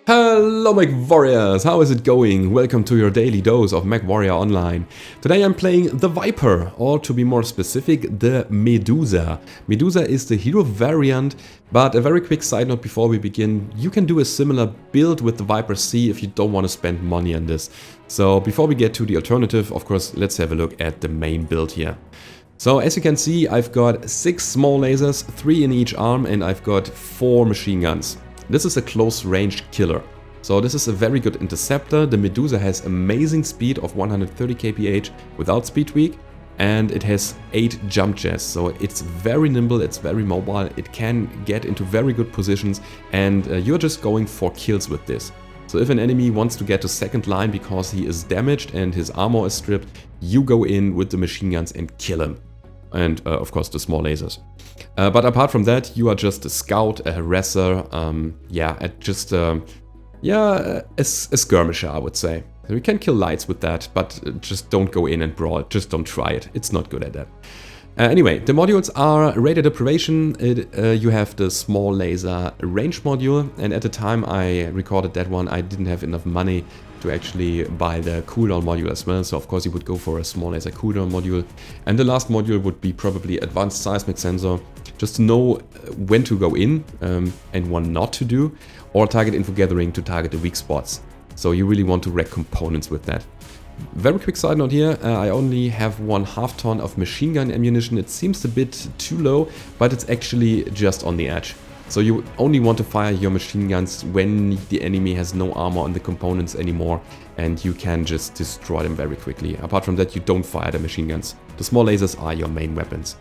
Hello Mechwarriors, how is it going? Welcome to your daily dose of Mechwarrior Online. Today I'm playing the Viper, or to be more specific, the Medusa. Medusa is the hero variant, but a very quick side note before we begin, you can do a similar build with the Viper C if you don't want to spend money on this. So before we get to the alternative, of course, let's have a look at the main build here. So as you can see, I've got 6 small lasers, 3 in each arm, and I've got 4 machine guns. This is a close range killer. So this is a very good interceptor. The Medusa has amazing speed of 130 kph without speed tweak, and it has 8 jump jets. So it's very nimble, it's very mobile, it can get into very good positions, and you're just going for kills with this. So if an enemy wants to get to second line because he is damaged and his armor is stripped, you go in with the machine guns and kill him. And of course the small lasers. But apart from that, you are just a scout, a harasser, a skirmisher, I would say. So you can kill lights with that, but just don't go in and brawl, just don't try it, it's not good at that. Anyway, the modules are Radiant Deprivation. You have the small laser range module, and at the time I recorded that one, I didn't have enough money to actually buy the cooldown module as well, so of course you would go for a small laser cooldown module. And the last module would be probably Advanced Seismic Sensor, just to know when to go in and what not to do, or Target Info Gathering to target the weak spots. So you really want to wreck components with that. Very quick side note here, I only have 1/2 ton of machine gun ammunition. It seems a bit too low, but it's actually just on the edge. So you only want to fire your machine guns when the enemy has no armor on the components anymore, and you can just destroy them very quickly. Apart from that, you don't fire the machine guns. The small lasers are your main weapons.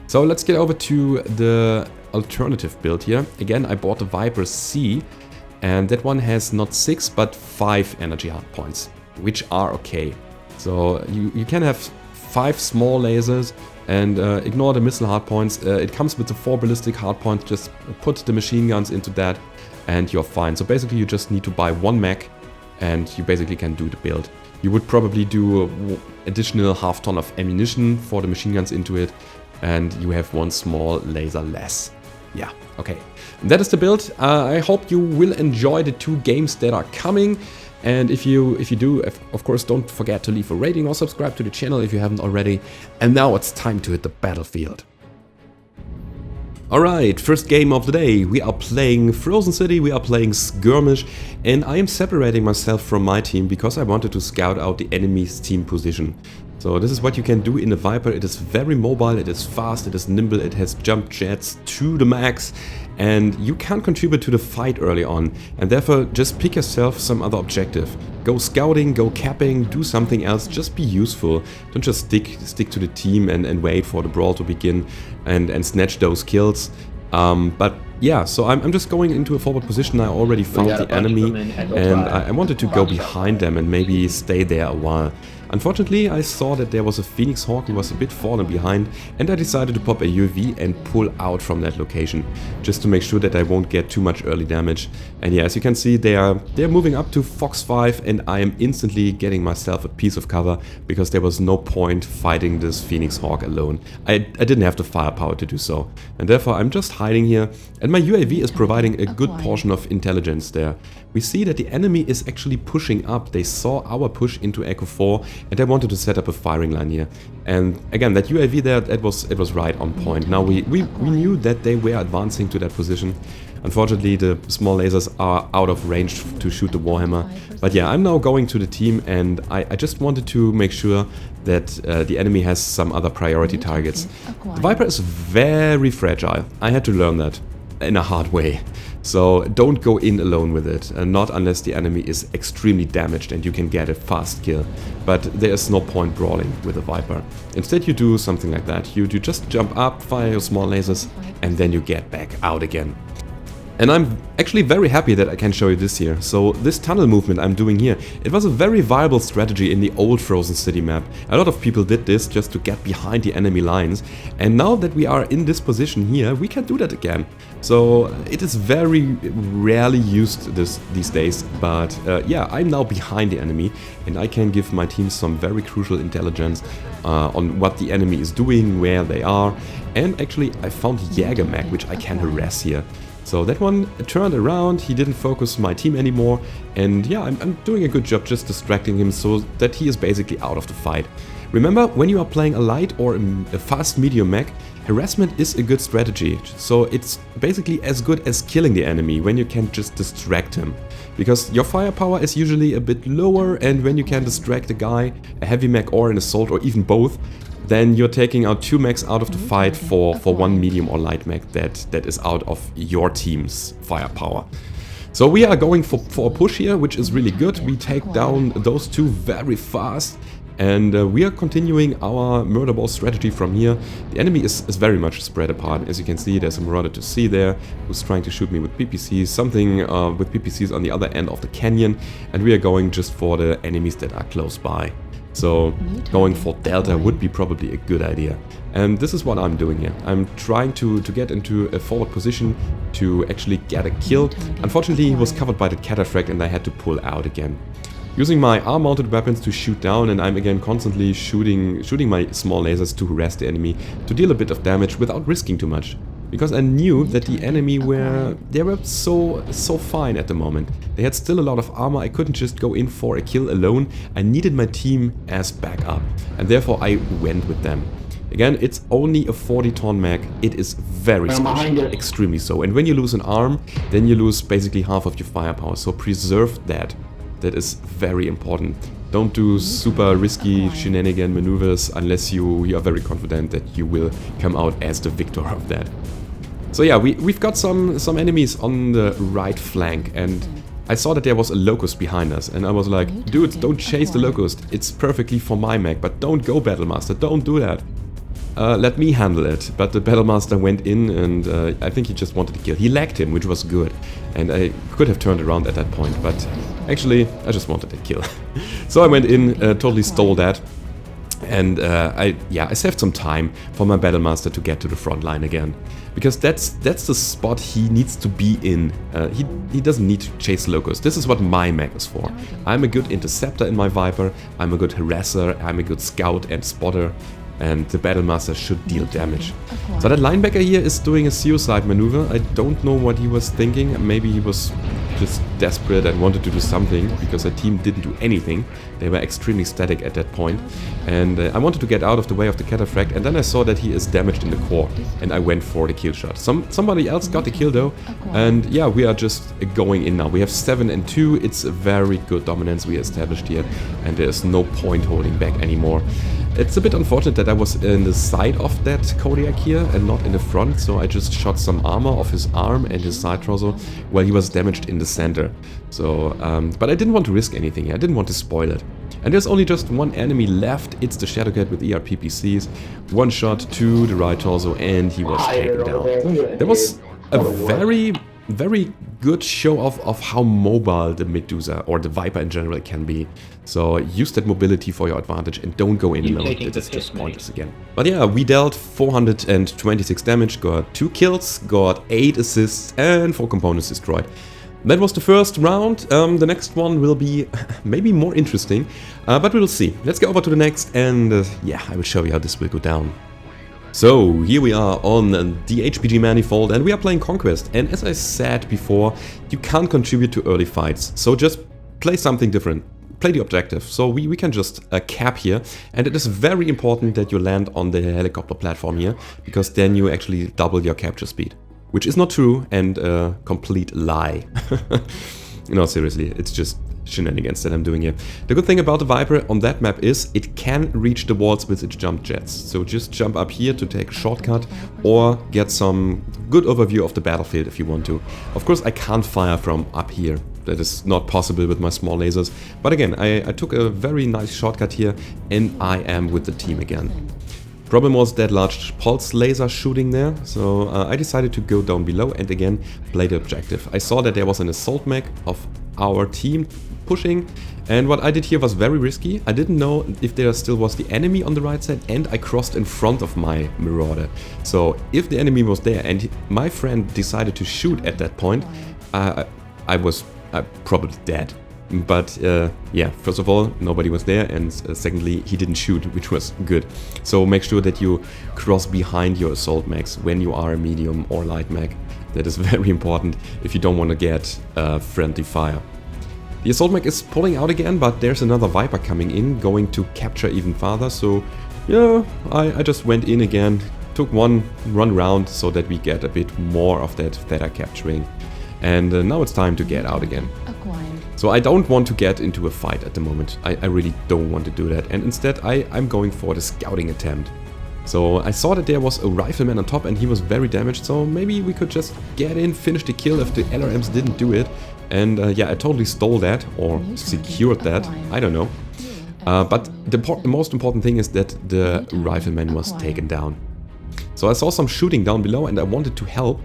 So let's get over to the alternative build here. Again, I bought the Viper C, and that one has not 6 but 5 energy hardpoints, which are okay. So you can have 5 small lasers and ignore the missile hardpoints. It comes with the 4 ballistic hardpoints, just put the machine guns into that and you're fine. So basically you just need to buy 1 mech and you basically can do the build. You would probably do additional 1/2 ton of ammunition for the machine guns into it, and you have 1 small laser less. Yeah, okay. That is the build. I hope you will enjoy the 2 games that are coming. And if you do, of course, don't forget to leave a rating or subscribe to the channel if you haven't already. And now it's time to hit the battlefield. Alright, first game of the day. We are playing Frozen City, we are playing Skirmish, and I am separating myself from my team because I wanted to scout out the enemy's team position. So this is what you can do in the Viper. It is very mobile, it is fast, it is nimble, it has jump jets to the max, and you can contribute to the fight early on, and therefore just pick yourself some other objective. Go scouting, go capping, do something else, just be useful. Don't just stick to the team and wait for the brawl to begin and snatch those kills. But yeah, so I'm just going into a forward position. I already found the enemy, and I wanted to go behind them and maybe stay there a while. Unfortunately, I saw that there was a Phoenix Hawk who was a bit fallen behind, and I decided to pop a UAV and pull out from that location, just to make sure that I won't get too much early damage. And yeah, as you can see, they're moving up to Fox 5, and I am instantly getting myself a piece of cover, because there was no point fighting this Phoenix Hawk alone. I didn't have the firepower to do so, and therefore I'm just hiding here, and my UAV is providing a good portion of intelligence there. We see that the enemy is actually pushing up. They saw our push into Echo 4, and they wanted to set up a firing line here. And again, that UAV there, it was right on point. Now we knew that they were advancing to that position. Unfortunately, the small lasers are out of range to shoot the Warhammer. But yeah, I'm now going to the team, and I just wanted to make sure that the enemy has some other priority targets. The Viper is very fragile. I had to learn that in a hard way. So don't go in alone with it, not unless the enemy is extremely damaged and you can get a fast kill. But there is no point brawling with a Viper. Instead you do something like that. You just jump up, fire your small lasers, and then you get back out again. And I'm actually very happy that I can show you this here. So this tunnel movement I'm doing here, it was a very viable strategy in the old Frozen City map. A lot of people did this just to get behind the enemy lines. And now that we are in this position here, we can do that again. So it is very rarely used these days. But yeah, I'm now behind the enemy, and I can give my team some very crucial intelligence on what the enemy is doing, where they are. And actually I found Jäger Mech, which I can harass here. So that one turned around, he didn't focus my team anymore, and yeah, I'm doing a good job just distracting him so that he is basically out of the fight. Remember, when you are playing a light or a fast medium mech, harassment is a good strategy, so it's basically as good as killing the enemy when you can just distract him. Because your firepower is usually a bit lower, and when you can distract a guy, a heavy mech or an assault or even both, then you're taking out 2 mechs out of the fight for 1 medium or light mech that is out of your team's firepower. So we are going for a push here, which is really good. We take down those 2 very fast, and we are continuing our murder ball strategy from here. The enemy is very much spread apart. As you can see, there's a Marauder to see there who's trying to shoot me with PPCs, something with PPCs on the other end of the canyon, and we are going just for the enemies that are close by. So going for Delta would be probably a good idea. And this is what I'm doing here. I'm trying to get into a forward position to actually get a kill. Unfortunately, he was covered by the cataphract and I had to pull out again. Using my arm-mounted weapons to shoot down, and I'm again constantly shooting my small lasers to harass the enemy, to deal a bit of damage without risking too much. Because I knew that the enemy were so fine at the moment. They had still a lot of armor, I couldn't just go in for a kill alone. I needed my team as backup, and therefore I went with them. Again, it's only a 40-ton mech, it is very special, extremely so. And when you lose an arm, then you lose basically half of your firepower, so preserve that. That is very important. Don't do super risky shenanigan maneuvers unless you are very confident that you will come out as the victor of that. So yeah, we've got some enemies on the right flank, and I saw that there was a locust behind us, and I was like, dude, don't chase the locust, it's perfectly for my mech, but don't go Battlemaster, don't do that. Let me handle it. But the Battlemaster went in, and I think he just wanted to kill. He lagged him, which was good, and I could have turned around at that point, but actually I just wanted to kill. So I went in, totally stole that, and I saved some time for my Battlemaster to get to the front line again. Because that's the spot he needs to be in. He doesn't need to chase Locust. This is what my mech is for. I'm a good interceptor in my Viper, I'm a good harasser, I'm a good scout and spotter, and the Battlemaster should deal damage. So that linebacker here is doing a suicide maneuver. I don't know what he was thinking. Maybe he was just desperate and wanted to do something, because the team didn't do anything. They were extremely static at that point. And I wanted to get out of the way of the cataphract, and then I saw that he is damaged in the core, and I went for the kill shot. Somebody else got the kill though, and yeah, we are just going in now. We have 7 and 2. It's a very good dominance we established here, and there's no point holding back anymore. It's a bit unfortunate that I was in the side of that Kodiak here and not in the front, so I just shot some armor off his arm and his side torso while he was damaged in the center. So, but I didn't want to risk anything here, I didn't want to spoil it. And there's only just one enemy left, it's the Shadowcat with ERPPCs. One shot to the right torso and he was taken down. There was a very good show off of how mobile the Medusa or the Viper in general can be. So use that mobility for your advantage and don't go in alone. It is just pointless again. But yeah, we dealt 426 damage, got 2 kills, got 8 assists and 4 components destroyed. That was the first round. The next one will be maybe more interesting, but we'll see. Let's go over to the next, and yeah, I will show you how this will go down. So here we are on the HPG Manifold, and we are playing Conquest. And as I said before, you can't contribute to early fights, so just play something different. Play the objective. So we can just cap here, and it is very important that you land on the helicopter platform here, because then you actually double your capture speed. Which is not true and a complete lie. No, seriously, it's just shenanigans that I'm doing here. The good thing about the Viper on that map is it can reach the walls with its jump jets. So just jump up here to take a shortcut or get some good overview of the battlefield if you want to. Of course, I can't fire from up here. That is not possible with my small lasers. But again, I took a very nice shortcut here and I am with the team again. Problem was that large pulse laser shooting there, so I decided to go down below and again play the objective. I saw that there was an assault mech of our team pushing, and what I did here was very risky. I didn't know if there still was the enemy on the right side, and I crossed in front of my Marauder. So if the enemy was there and my friend decided to shoot at that point, I was probably dead. But yeah, first of all, nobody was there, and secondly, he didn't shoot, which was good. So make sure that you cross behind your assault mechs when you are a medium or light mech. That is very important if you don't want to get friendly fire. The assault mech is pulling out again, but there's another Viper coming in, going to capture even farther. So yeah, I just went in again, took one run round so that we get a bit more of that theta capturing. And now it's time to get out again. So I don't want to get into a fight at the moment. I really don't want to do that. And instead I'm going for the scouting attempt. So I saw that there was a rifleman on top and he was very damaged. So maybe we could just get in, finish the kill if the LRMs didn't do it. And yeah, I totally stole that or secured that. I don't know. But the most important thing is that the rifleman was taken down. So I saw some shooting down below and I wanted to help.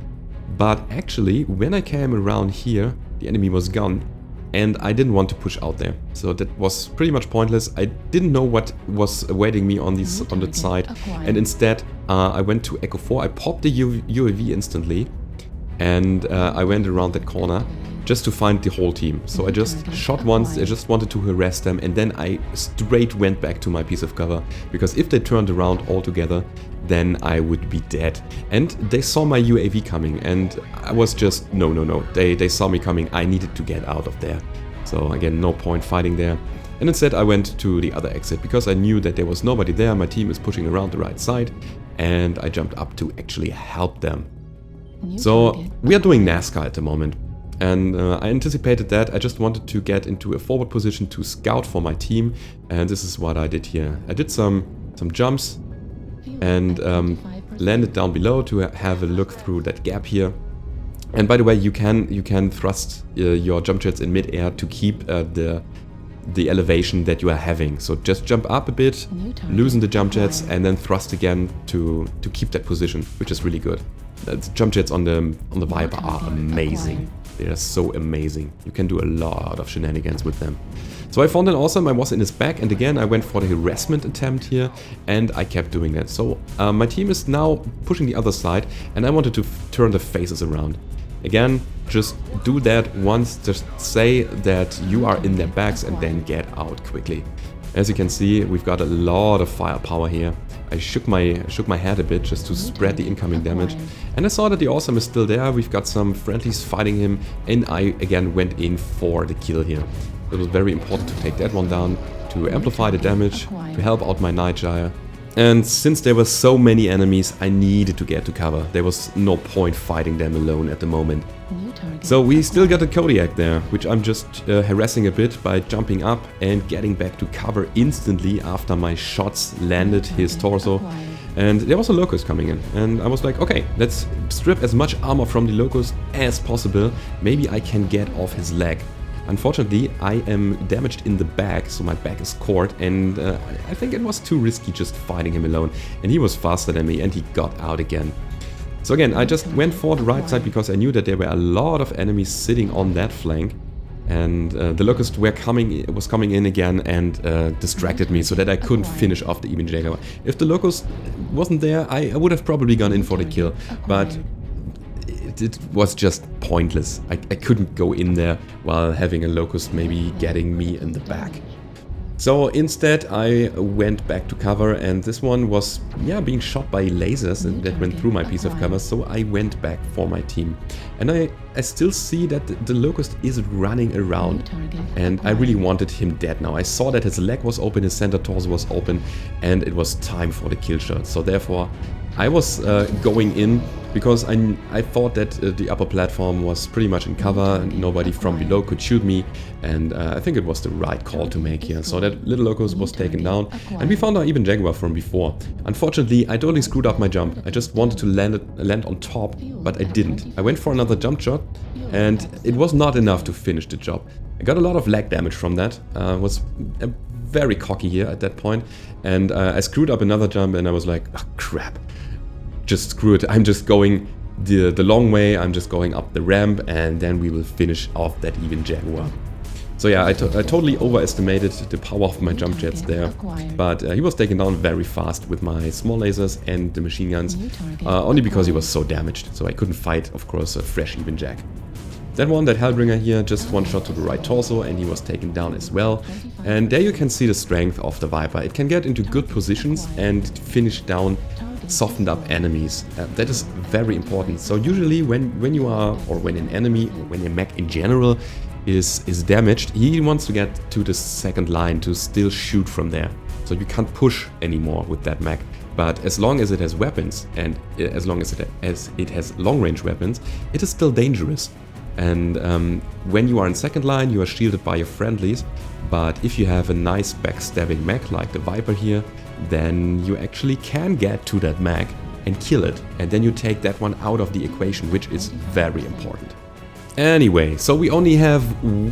But actually, when I came around here, the enemy was gone. And I didn't want to push out there. So that was pretty much pointless. I didn't know what was awaiting me on the side. And instead, I went to Echo 4. I popped the UAV instantly. And I went around that corner just to find the whole team. So I just shot once, I just wanted to harass them, and then I straight went back to my piece of cover, because if they turned around all together, then I would be dead. And they saw my UAV coming, and I was just, no. They saw me coming, I needed to get out of there. So again, no point fighting there. And instead I went to the other exit, because I knew that there was nobody there, my team is pushing around the right side, and I jumped up to actually help them. So we are doing NASCAR at the moment. And I anticipated that. I just wanted to get into a forward position to scout for my team, and this is what I did here. I did some jumps and landed down below to have a look through that gap here. And by the way, you can thrust your jump jets in mid-air to keep the elevation that you are having. So just jump up a bit, loosen the jump jets, and then thrust again to keep that position, which is really good. The jump jets on the Viper are amazing. They are so amazing. You can do a lot of shenanigans with them. So I found it awesome. I was in his back, and again I went for the harassment attempt here, and I kept doing that. So my team is now pushing the other side, and I wanted to turn the faces around. Again, just do that once, just say that you are in their backs and then get out quickly. As you can see, we've got a lot of firepower here. I shook my head a bit just to spread the incoming damage. And I saw that the Awesome is still there. We've got some friendlies fighting him, and I again went in for the kill here. It was very important to take that one down, to amplify the damage, to help out my Nightgyre. And since there were so many enemies, I needed to get to cover. There was no point fighting them alone at the moment. So we still got a Kodiak there, which I'm just harassing a bit by jumping up and getting back to cover instantly after my shots landed his torso. And there was a Locust coming in, and I was like, okay, let's strip as much armor from the Locust as possible. Maybe I can get off his leg. Unfortunately, I am damaged in the back, so my back is cored, and I think it was too risky just fighting him alone. And he was faster than me, and he got out again. So again, I just went for the right side because I knew that there were a lot of enemies sitting on that flank. And the Locust was coming in again and distracted me so that I couldn't finish off the Even Jaguar. If the Locust wasn't there, I would have probably gone in for the kill, but it was just pointless. I couldn't go in there while having a Locust maybe getting me in the back. So instead I went back to cover, and this one was being shot by lasers that went through my piece of cover, so I went back for my team. And I still see that the Locust is running around, and I really wanted him dead now. I saw that his leg was open, his center torso was open, and it was time for the kill shot. So therefore I was going in because I thought that the upper platform was pretty much in cover and nobody from below could shoot me, and I think it was the right call to make here. So that little Locust was taken down, and we found our Even Jaguar from before. Unfortunately, I totally screwed up my jump. I just wanted to land on top, but I didn't. I went for another jump shot, and it was not enough to finish the job. I got a lot of lag damage from that. Was very cocky here at that point, and I screwed up another jump, and I was like, oh, crap. Just screw it, I'm just going the long way, I'm just going up the ramp, and then we will finish off that Even Jaguar. So yeah, I totally overestimated the power of my jump jets there, but he was taken down very fast with my small lasers and the machine guns, only because he was so damaged, so I couldn't fight, of course, a fresh Even Jag. That one, that Hellbringer here, just one shot to the right torso and he was taken down as well. And there you can see the strength of the Viper. It can get into good positions and finish down softened up enemies. That is very important. So usually when you are, or when an enemy, or when a mech in general is damaged, he wants to get to the second line to still shoot from there. So you can't push anymore with that mech. But as long as it has weapons, and as long as it has long-range weapons, it is still dangerous. And when you are in second line, you are shielded by your friendlies. But if you have a nice backstabbing mech like the Viper here, then you actually can get to that mech and kill it. And then you take that one out of the equation, which is very important. Anyway, so we only have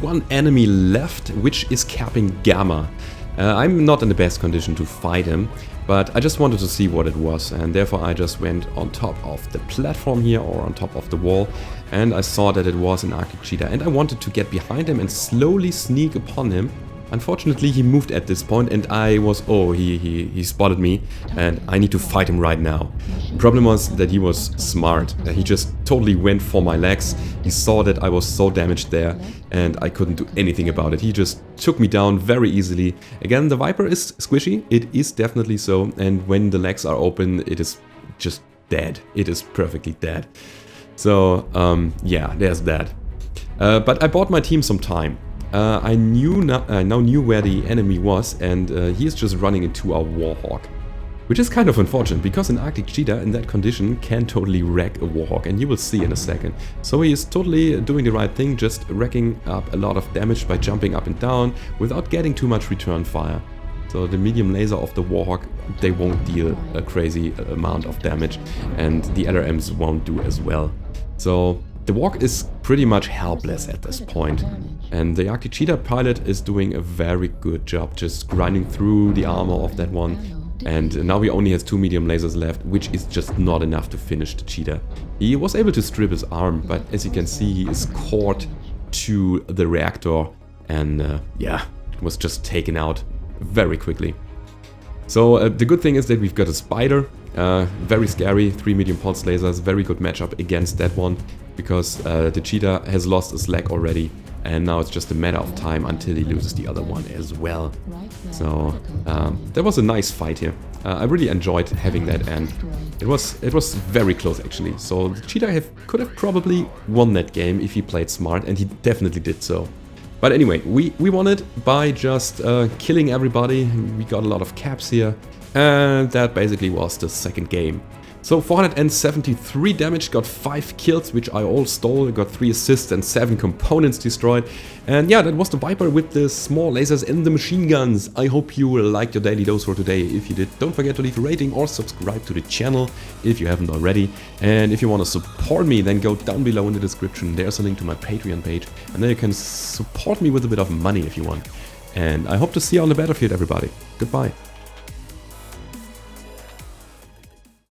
one enemy left, which is capping Gamma. I'm not in the best condition to fight him, but I just wanted to see what it was, and therefore I just went on top of the platform here, or on top of the wall, and I saw that it was an Arctic Cheetah, and I wanted to get behind him and slowly sneak upon him. Unfortunately, he moved at this point, and I was, oh, he spotted me, and I need to fight him right now. The problem was that he was smart. He just totally went for my legs. He saw that I was so damaged there, and I couldn't do anything about it. He just took me down very easily. Again, the Viper is squishy. It is definitely so, and when the legs are open, it is just dead. It is perfectly dead. So, yeah, there's that. But I bought my team some time. I now knew where the enemy was, and he is just running into our Warhawk. Which is kind of unfortunate, because an Arctic Cheetah in that condition can totally wreck a Warhawk, and you will see in a second. So he is totally doing the right thing, just racking up a lot of damage by jumping up and down without getting too much return fire. So the medium laser of the Warhawk, they won't deal a crazy amount of damage, and the LRMs won't do as well. So the Warhawk is pretty much helpless at this point, and the Arctic Cheetah pilot is doing a very good job just grinding through the armor of that one, and now he only has 2 medium lasers left, which is just not enough to finish the Cheetah. He was able to strip his arm, but as you can see, he is caught to the reactor, and yeah, was just taken out very quickly. So the good thing is that we've got a Spider, very scary, 3 medium pulse lasers, very good matchup against that one, because the Cheetah has lost his leg already, and now it's just a matter of time until he loses the other one as well. So that was a nice fight here. I really enjoyed having that, and it was very close actually. So the Cheetah could have probably won that game if he played smart, and he definitely did so. But anyway, we won it by just killing everybody. We got a lot of caps here, and that basically was the second game. So 473 damage, got 5 kills, which I all stole, got 3 assists and 7 components destroyed. And yeah, that was the Viper with the small lasers and the machine guns. I hope you liked your daily dose for today. If you did, don't forget to leave a rating or subscribe to the channel if you haven't already. And if you want to support me, then go down below in the description. There's a link to my Patreon page, and there you can support me with a bit of money if you want. And I hope to see you on the battlefield, everybody. Goodbye.